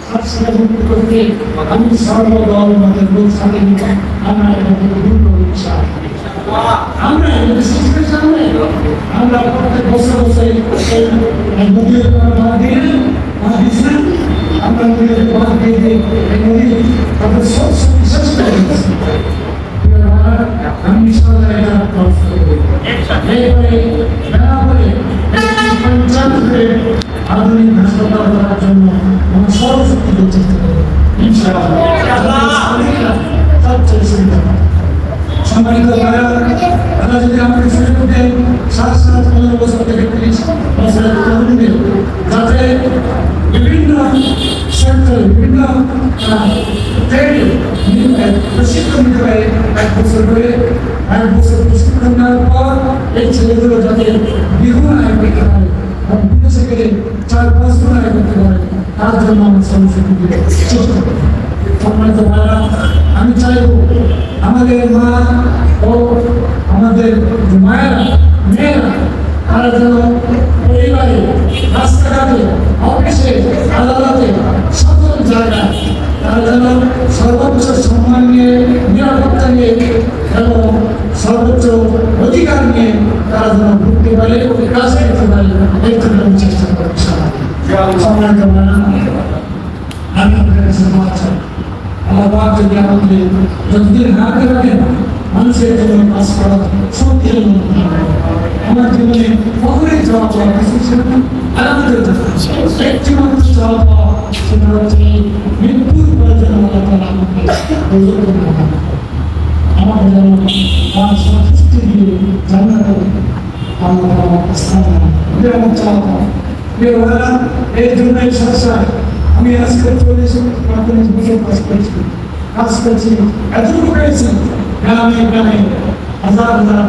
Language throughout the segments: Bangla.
সাতটা মুক্ত করতে আমি সর্বদল মতের লোক সাথে আমরা এটাকে দূর করি আমরা সামনে আমরা প্রত্যেক বছর বছর নদীর আমরা নদীর তাদের সব বিশ্বাস করে আমি সবাই আধুনিক হাসপাতাল করার জন্য আমরা সর্বশক্তি চেষ্টা করবো সম্মানিত তারা যদি আমাকে সুযোগ দেয় 7-15 বছর থেকে 30 বছরের তরুণী যাতে বিভিন্ন সেক্টরে বিভিন্ন প্রশিক্ষণ নিতে পারে 1 বছর করে 1 বছর প্রশিক্ষণ নেওয়ার পর এই ছেলেগুলো যাতে দ্বিগুণ আয় করতে পারে এবং বিদেশে গেলে 4-5 গুণ আয় করতে পারে তার জন্য আমি সর্বশক্তি দিয়ে চেষ্টা করি। সম্মানিত ভাইরা, আমি চাইব আমাদের মা ও আমাদের মায়েরা মেয়েরা তারা যেন পরিবারে রাস্তাঘাটে অফিসে আদালতে সকল জায়গায় তারা যেন সর্বোচ্চ সম্মান নিয়ে নিরাপত্তা নিয়ে এবং সর্বোচ্চ অধিকার নিয়ে তারা যেন ঘুরতে পারে কাজ করতে পারে এই জন্য আমি চেষ্টা করি। সম্মানিত ভাইরা, আমি আপনাদের কাছে মাছ চাই আল্লাহ যদি আমাদের যতদিন হাতে রাখেন মানুষের জন্য কাজ করা সত্যি আমার জীবনে কখনই যাওয়া পাওয়া কিছু ছিল না। আলহামদুলিল্লাহ একটি মানুষ যাওয়া পাওয়া সেটা হচ্ছে মৃত্যুর পরে যেন আল্লাহ তাআলা আমাকে আমাকে যেন তার সন্তুষ্টি দিয়ে জান্নাতে আল্লাহ আমার স্থান আমার চাওয়া পাওয়া এই জন্যই সরসায় আমি আজকে 40-45 বছর কাজ করছি এতটুকু পেয়েছি গ্রামে গ্রামে হাজার হাজার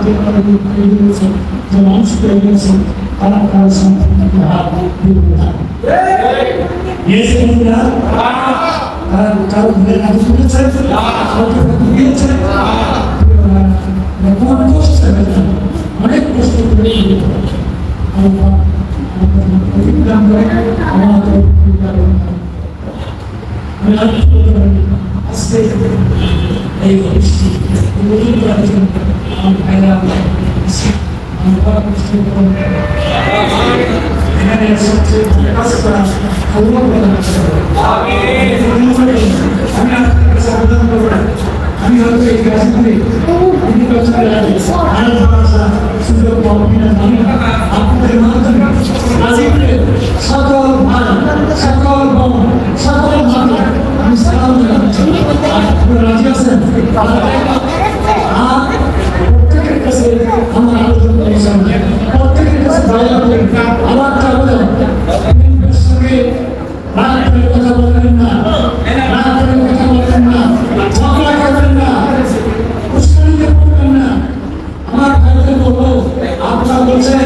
যে মানুষ পেয়ে গেছে তারা তার সম্পর্কে হাত দিয়ে তারা কারো ঘরে হাত তুলেছে অনেক কষ্ট করে আজকে এই আমি হয়তো এই গাছগুলি সুযোগ আপনাদের মাধ্যমে গাজীপুরে সকল ভাই সকল বোন সকল ভাবে আমি সালাম জানাচ্ছি। রাজি আছেন? আর প্রত্যেকের কাছে আমার আলোচনা প্রত্যেকের কাছে আমার আবেদন সঙ্গে রাগ করে কথা বলবেন না, রাগ করে কথা বলবেন না, ঝগড়া করবেন না, উস্কানিতে পড়বেন না। আমার ভাইদের বলবো আপনারা বলছেন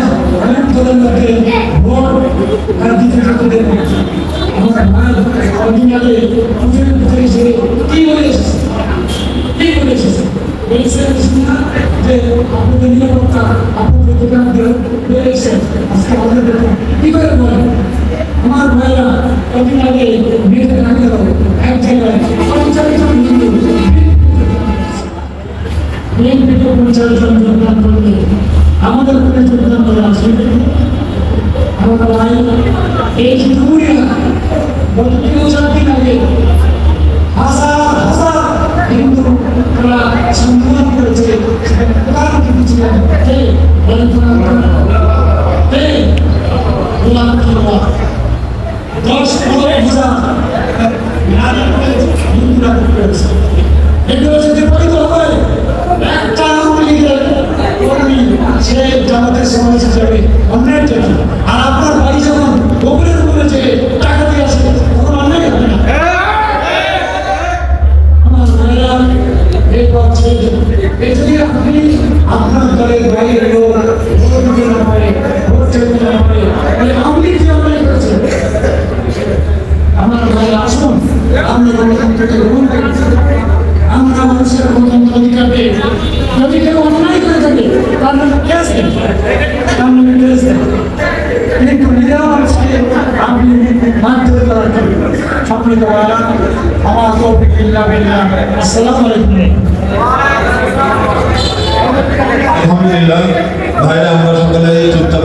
অনেক দলের মধ্যে ভোট দিতে থাকতে আমার ভাই অরিজিনালে পুজোর ভিতরে এসে কি বলে এসেছে বলেছেন যে আপনাদের নিরাপত্তা আপনাদের দোকান বেড়েছে আজকে আমাদের কি করে বলেন আমার ভাইরা কদিন আগে বিয়েতে না গেল এক জায়গায় বিএনপিকে 50 জন যোগদান করলে আমাদের কোনো যোগদান করে আসবে আমরা ভাই এই ঘুরিয়া গত 3-4 দিন আগে হাজার হাজার হিন্দুরা সম্মান করেছে প্রধান ছিলেন কে বলেন কে গোলাম খাওয়া 10 হিন্দুরা করেছে। এগুলো যদি বৈধ হয় একটা কর্মী সে জামাতের সমাবেশে যাবে অন্যায় যাবে। আর আপনার ভাই যখন গোবরের উপরে যে টাকা দিয়ে আসে তখন অন্যায় হবে না। আমার ভাইরা এই পথে যদি আপনি আপনার দলের বাইরে লোক ভোট দিতে না পারে ভোট চাইতে না পারে তাহলে আপনি যে অন্যায় করেছেন আমার ভাইরা আসুন আমরা গণতন্ত্রকে গ্রহণ করি। আমরা মানুষের গণতন্ত্র অধিকার পেয়ে যদি কেউ অন্যায় করে থাকে তার নামে কেস দেন, কিন্তু নিজেরা মানুষকে আপনি মারধর করার সম্মিলিত বলা আমার তৌফিক ইল্লা বিল্লাহ। আসসালামু আলাইকুম। আলহামদুলিল্লাহ ভাইরা আমরা সকলে চুপচাপ